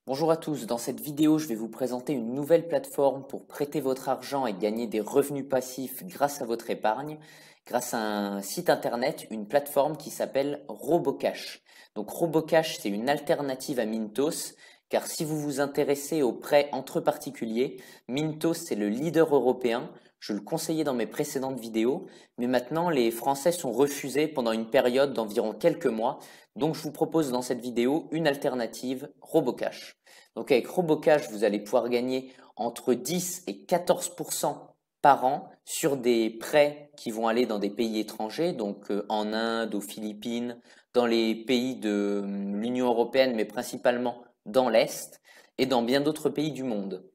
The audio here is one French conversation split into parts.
Bonjour à tous, dans cette vidéo je vais vous présenter une nouvelle plateforme pour prêter votre argent et gagner des revenus passifs grâce à votre épargne, grâce à un site internet, une plateforme qui s'appelle Robocash. Donc Robocash c'est une alternative à Mintos, car si vous vous intéressez aux prêts entre particuliers, Mintos c'est le leader européen, je le conseillais dans mes précédentes vidéos, mais maintenant les Français sont refusés pendant une période d'environ quelques mois, donc je vous propose dans cette vidéo une alternative, Robocash. Donc avec Robocash, vous allez pouvoir gagner entre 10 et 14% par an sur des prêts qui vont aller dans des pays étrangers, donc en Inde, aux Philippines, dans les pays de l'Union européenne, mais principalement dans l'Est et dans bien d'autres pays du monde.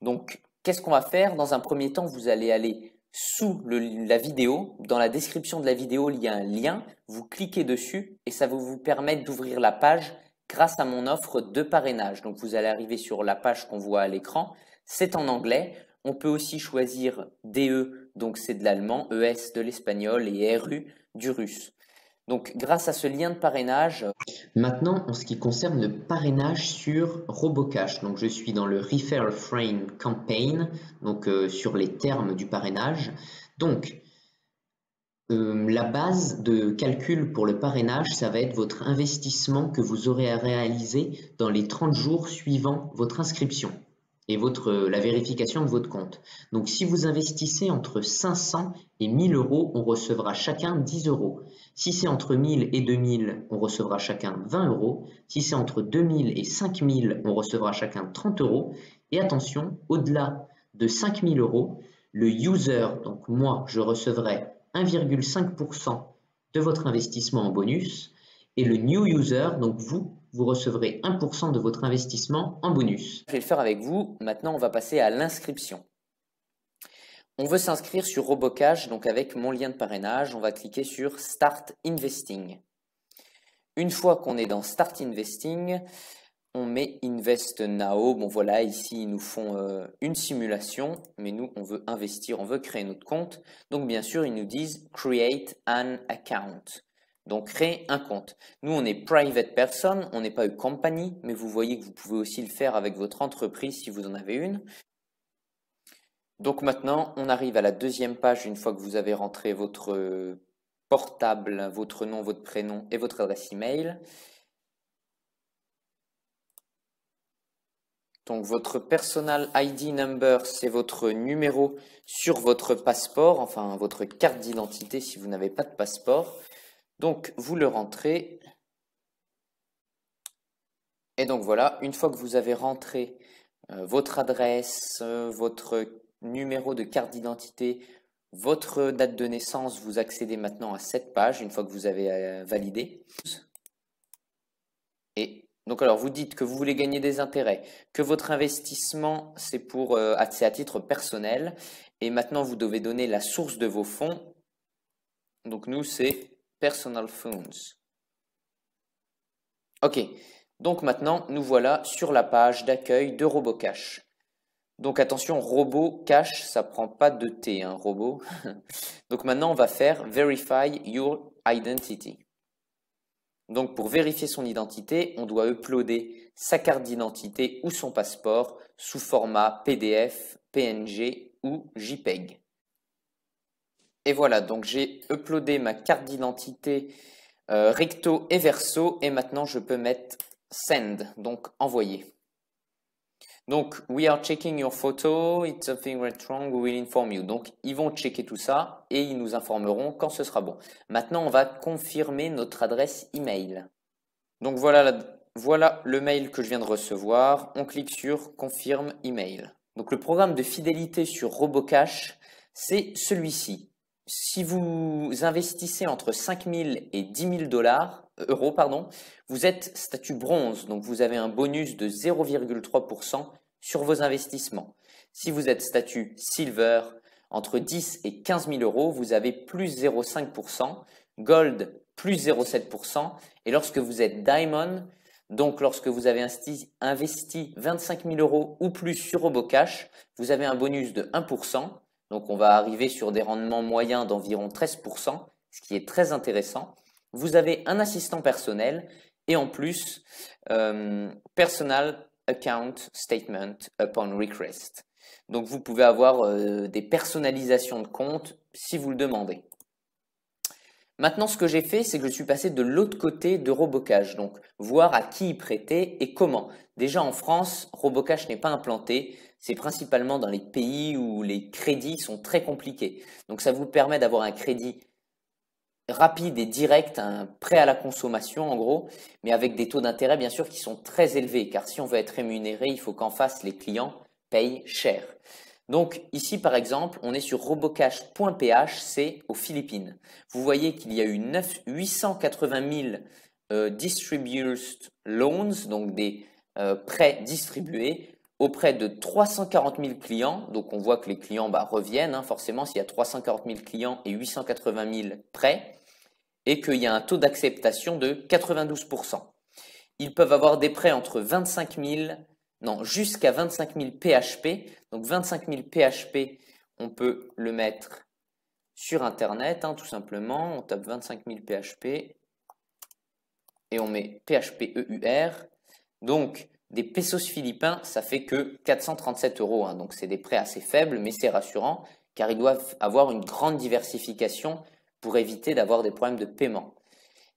Donc, qu'est-ce qu'on va faire? Dans un premier temps, vous allez aller sous la vidéo. Dans la description de la vidéo, il y a un lien. Vous cliquez dessus et ça va vous permettre d'ouvrir la page grâce à mon offre de parrainage. Donc, vous allez arriver sur la page qu'on voit à l'écran. C'est en anglais. On peut aussi choisir DE, donc c'est de l'allemand, ES de l'espagnol et RU du russe. Donc, grâce à ce lien de parrainage. Maintenant, en ce qui concerne le parrainage sur Robocash, donc je suis dans le Referral Frame Campaign, donc sur les termes du parrainage. Donc, la base de calcul pour le parrainage, ça va être votre investissement que vous aurez à réaliser dans les 30 jours suivant votre inscription et la vérification de votre compte. Donc, si vous investissez entre 500 et 1000 euros, on recevra chacun 10 euros. Si c'est entre 1000 et 2000, on recevra chacun 20 euros. Si c'est entre 2000 et 5000, on recevra chacun 30 euros. Et attention, au-delà de 5000 euros, le user, donc moi, je recevrai 1,5% de votre investissement en bonus. Et le new user, donc vous recevrez 1% de votre investissement en bonus. Je vais le faire avec vous. Maintenant, on va passer à l'inscription. On veut s'inscrire sur Robocash, donc avec mon lien de parrainage, on va cliquer sur Start Investing. Une fois qu'on est dans Start Investing, on met Invest Now. Bon voilà, ici ils nous font une simulation, mais nous on veut investir, on veut créer notre compte. Donc bien sûr ils nous disent Create an account. Donc créer un compte. Nous on est private person, on n'est pas une compagnie, mais vous voyez que vous pouvez aussi le faire avec votre entreprise si vous en avez une. Donc maintenant, on arrive à la deuxième page une fois que vous avez rentré votre portable, votre nom, votre prénom et votre adresse email. Donc votre personal ID number, c'est votre numéro sur votre passeport, enfin votre carte d'identité si vous n'avez pas de passeport. Donc vous le rentrez. Et donc voilà, une fois que vous avez rentré votre adresse, votre numéro de carte d'identité, votre date de naissance, vous accédez maintenant à cette page une fois que vous avez validé. Et donc alors vous dites que vous voulez gagner des intérêts, que votre investissement c'est à titre personnel et maintenant vous devez donner la source de vos fonds. Donc nous c'est personal funds. Ok, donc maintenant nous voilà sur la page d'accueil de Robocash. Donc attention, Robocash, ça prend pas de T, hein, robot. Donc maintenant, on va faire Verify your identity. Donc pour vérifier son identité, on doit uploader sa carte d'identité ou son passeport sous format PDF, PNG ou JPEG. Et voilà, donc j'ai uploadé ma carte d'identité recto et verso et maintenant je peux mettre Send, donc envoyer. Donc, we are checking your photo, it's something went wrong, we will inform you. Donc, ils vont checker tout ça et ils nous informeront quand ce sera bon. Maintenant, on va confirmer notre adresse email. Donc, voilà le mail que je viens de recevoir. On clique sur Confirme email. Donc, le programme de fidélité sur Robocash, c'est celui-ci. Si vous investissez entre 5 000 et 10 000 euros, vous êtes statut bronze, donc vous avez un bonus de 0,3% sur vos investissements. Si vous êtes statut silver, entre 10 et 15 000 euros, vous avez plus 0,5%, gold plus 0,7%, et lorsque vous êtes diamond, donc lorsque vous avez investi 25 000 euros ou plus sur Robocash, vous avez un bonus de 1%. Donc on va arriver sur des rendements moyens d'environ 13%, ce qui est très intéressant. Vous avez un assistant personnel et en plus, Personal account statement upon request. Donc vous pouvez avoir des personnalisations de compte si vous le demandez. Maintenant, ce que j'ai fait, c'est que je suis passé de l'autre côté de Robocash, donc voir à qui y prêter et comment. Déjà en France, Robocash n'est pas implanté, c'est principalement dans les pays où les crédits sont très compliqués. Donc ça vous permet d'avoir un crédit rapide et direct, un prêt à la consommation en gros, mais avec des taux d'intérêt bien sûr qui sont très élevés, car si on veut être rémunéré, il faut qu'en face les clients payent cher. Donc ici par exemple, on est sur robocash.ph, c'est aux Philippines. Vous voyez qu'il y a eu 880 000 distributed loans, donc des prêts distribués auprès de 340 000 clients. Donc on voit que les clients reviennent, forcément s'il y a 340 000 clients et 880 000 prêts, et qu'il y a un taux d'acceptation de 92%. Ils peuvent avoir des prêts entre 25 000 non, jusqu'à 25 000 PHP. Donc 25 000 PHP, on peut le mettre sur Internet, tout simplement. On tape 25 000 PHP et on met PHP EUR. Donc des pesos philippins, ça fait que 437 €. Donc c'est des prêts assez faibles, mais c'est rassurant car ils doivent avoir une grande diversification pour éviter d'avoir des problèmes de paiement.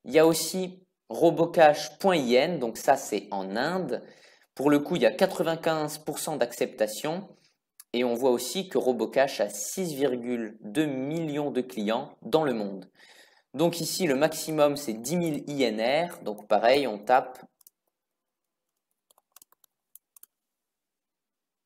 Il y a aussi robocash.in, donc ça c'est en Inde. Pour le coup, il y a 95% d'acceptation et on voit aussi que Robocash a 6,2 millions de clients dans le monde. Donc ici, le maximum, c'est 10 000 INR. Donc pareil, on tape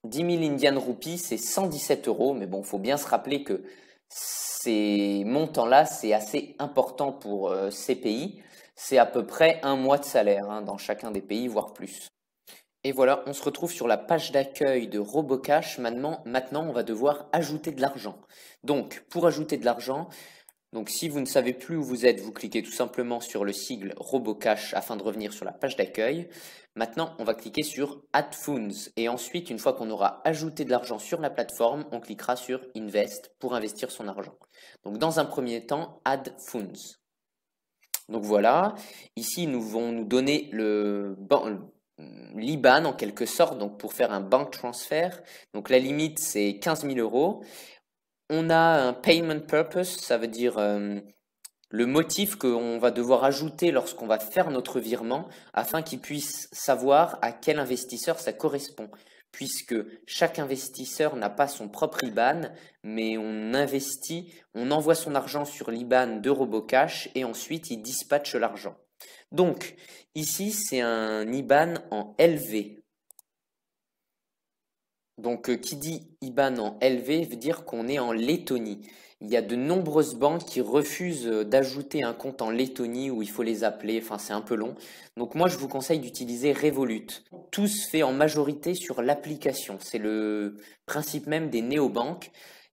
10 000 Indian Rupees, c'est 117 €. Mais bon, il faut bien se rappeler que ces montants-là, c'est assez important pour ces pays. C'est à peu près un mois de salaire dans chacun des pays, voire plus. Et voilà, on se retrouve sur la page d'accueil de Robocash. Maintenant, on va devoir ajouter de l'argent. Donc, pour ajouter de l'argent, donc si vous ne savez plus où vous êtes, vous cliquez tout simplement sur le sigle Robocash afin de revenir sur la page d'accueil. Maintenant, on va cliquer sur Add Funds. Et ensuite, une fois qu'on aura ajouté de l'argent sur la plateforme, on cliquera sur Invest pour investir son argent. Donc, dans un premier temps, Add Funds. Donc voilà, ici, nous vont nous donner l'IBAN en quelque sorte, donc pour faire un bank transfer. Donc la limite c'est 15 000 €. On a un payment purpose, ça veut dire le motif qu'on va devoir ajouter lorsqu'on va faire notre virement afin qu'il puisse savoir à quel investisseur ça correspond. Puisque chaque investisseur n'a pas son propre IBAN, mais on investit, on envoie son argent sur l'IBAN de Robocash et ensuite il dispatche l'argent. Donc, ici, c'est un IBAN en LV. Donc, qui dit IBAN en LV veut dire qu'on est en Lettonie. Il y a de nombreuses banques qui refusent d'ajouter un compte en Lettonie où il faut les appeler, enfin c'est un peu long. Donc moi je vous conseille d'utiliser Revolut. Tout se fait en majorité sur l'application, c'est le principe même des néobanques.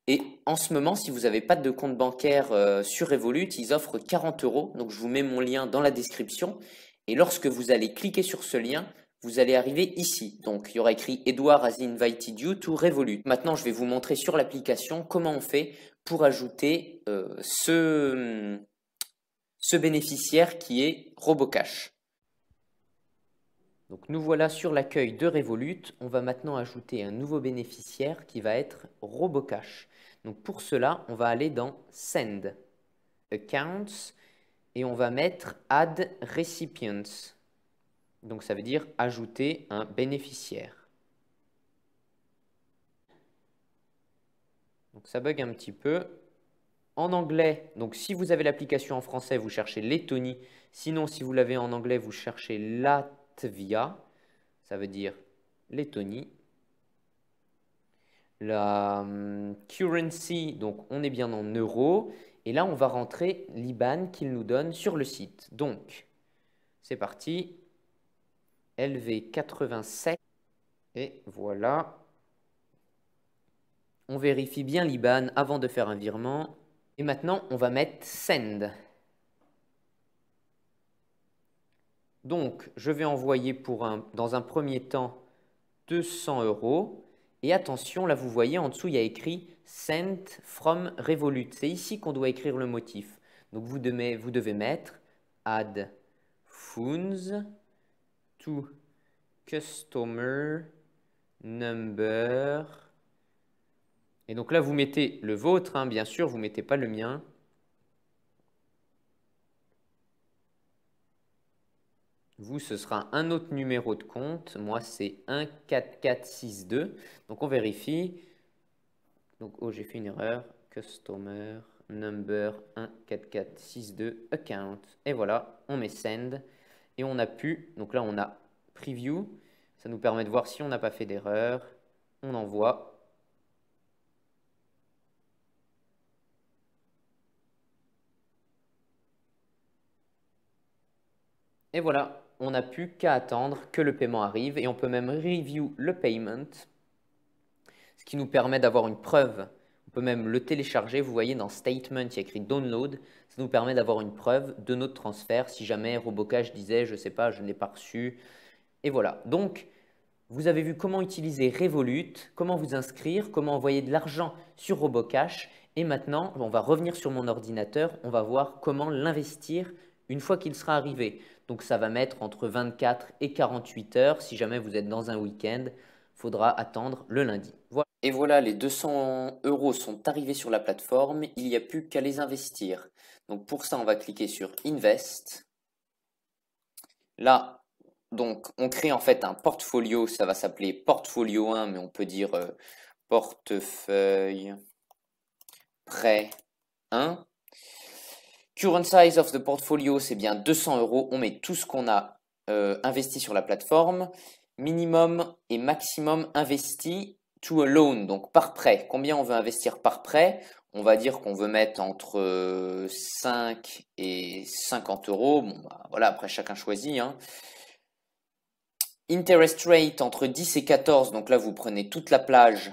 Et en ce moment, si vous n'avez pas de compte bancaire sur Revolut, ils offrent 40 €. Donc je vous mets mon lien dans la description. Et lorsque vous allez cliquer sur ce lien, vous allez arriver ici. Donc il y aura écrit Edouard has invited you to Revolut. Maintenant, je vais vous montrer sur l'application comment on fait pour ajouter ce bénéficiaire qui est Robocash. Donc nous voilà sur l'accueil de Revolut. On va maintenant ajouter un nouveau bénéficiaire qui va être Robocash. Donc pour cela, on va aller dans Send Accounts et on va mettre Add Recipients. Donc ça veut dire ajouter un bénéficiaire. Donc ça bug un petit peu. En anglais, donc si vous avez l'application en français, vous cherchez Lettonie. Sinon, si vous l'avez en anglais, vous cherchez Latvia. Ça veut dire Lettonie. La currency, donc on est bien en euros. Et là, on va rentrer l'IBAN qu'il nous donne sur le site. Donc, c'est parti. LV87. Et voilà. On vérifie bien l'IBAN avant de faire un virement. Et maintenant, on va mettre Send. Donc, je vais envoyer dans un premier temps 200 €. Et attention, là, vous voyez, en dessous, il y a écrit Sent from Revolut. C'est ici qu'on doit écrire le motif. Donc, vous devez mettre Add Funds to customer number. Et donc là, vous mettez le vôtre, hein, bien sûr, vous ne mettez pas le mien. Vous, ce sera un autre numéro de compte. Moi, c'est 14462. Donc, on vérifie. Donc, oh, j'ai fait une erreur. Customer number 14462 account. Et voilà, on met send. Et on a pu, donc là, on a preview. Ça nous permet de voir si on n'a pas fait d'erreur. On envoie. Et voilà, on n'a plus qu'à attendre que le paiement arrive et on peut même review le payment, ce qui nous permet d'avoir une preuve. On peut même le télécharger, vous voyez dans Statement, il y a écrit Download, ça nous permet d'avoir une preuve de notre transfert si jamais Robocash disait, je ne sais pas, je ne l'ai pas reçu. Et voilà, donc vous avez vu comment utiliser Revolut, comment vous inscrire, comment envoyer de l'argent sur Robocash. Et maintenant, on va revenir sur mon ordinateur, on va voir comment l'investir une fois qu'il sera arrivé. Donc ça va mettre entre 24 et 48 heures. Si jamais vous êtes dans un week-end, il faudra attendre le lundi. Voilà. Et voilà, les 200 € sont arrivés sur la plateforme. Il n'y a plus qu'à les investir. Donc pour ça, on va cliquer sur Invest. Là, donc on crée en fait un portfolio. Ça va s'appeler Portfolio 1, mais on peut dire portefeuille prêt 1. Current size of the portfolio, c'est bien 200 €. On met tout ce qu'on a investi sur la plateforme. Minimum et maximum investi to a loan, donc par prêt. Combien on veut investir par prêt? On va dire qu'on veut mettre entre 5 et 50 €. Bon, bah, voilà, après chacun choisit, hein. Interest rate entre 10 et 14. Donc là, vous prenez toute la plage.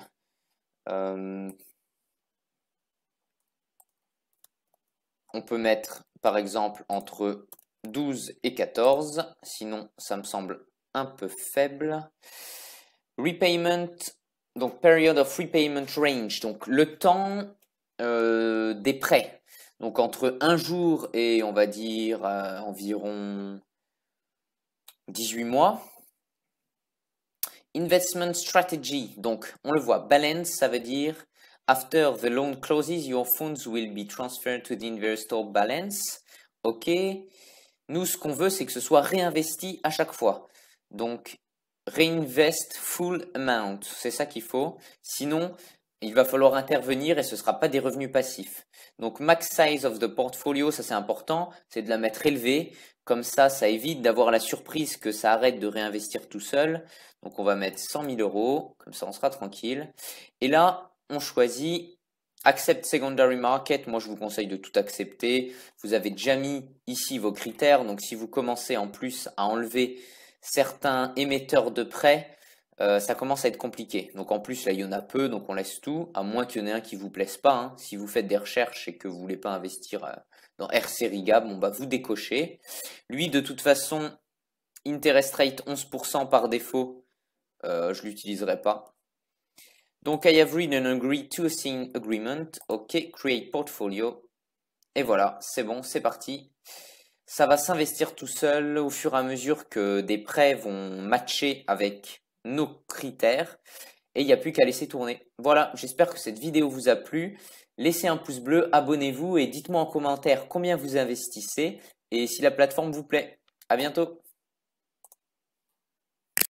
On peut mettre par exemple entre 12 et 14, sinon ça me semble un peu faible. Repayment, donc period of repayment range, donc le temps des prêts. Donc entre un jour et on va dire environ 18 mois. Investment strategy, donc on le voit, balance, ça veut dire after the loan closes, your funds will be transferred to the investor balance. Ok. Nous, ce qu'on veut, c'est que ce soit réinvesti à chaque fois. Donc, reinvest full amount. C'est ça qu'il faut. Sinon, il va falloir intervenir et ce ne sera pas des revenus passifs. Donc, max size of the portfolio, ça c'est important. C'est de la mettre élevée. Comme ça évite d'avoir la surprise que ça arrête de réinvestir tout seul. Donc, on va mettre 100 000 €. Comme ça, on sera tranquille. Et là, on choisit Accept Secondary Market. Moi, je vous conseille de tout accepter. Vous avez déjà mis ici vos critères. Donc, si vous commencez en plus à enlever certains émetteurs de prêts, ça commence à être compliqué. Donc, en plus, là, il y en a peu. Donc, on laisse tout, à moins qu'il y en ait un qui ne vous plaise pas. Hein. Si vous faites des recherches et que vous ne voulez pas investir dans RC Gab, bon, bah, vous décochez. Lui, de toute façon, interest rate 11% par défaut. Je ne l'utiliserai pas. Donc, I have read and agreed to a sign agreement. OK, create portfolio. Et voilà, c'est bon, c'est parti. Ça va s'investir tout seul au fur et à mesure que des prêts vont matcher avec nos critères. Et il n'y a plus qu'à laisser tourner. Voilà, j'espère que cette vidéo vous a plu. Laissez un pouce bleu, abonnez-vous et dites-moi en commentaire combien vous investissez et si la plateforme vous plaît. À bientôt.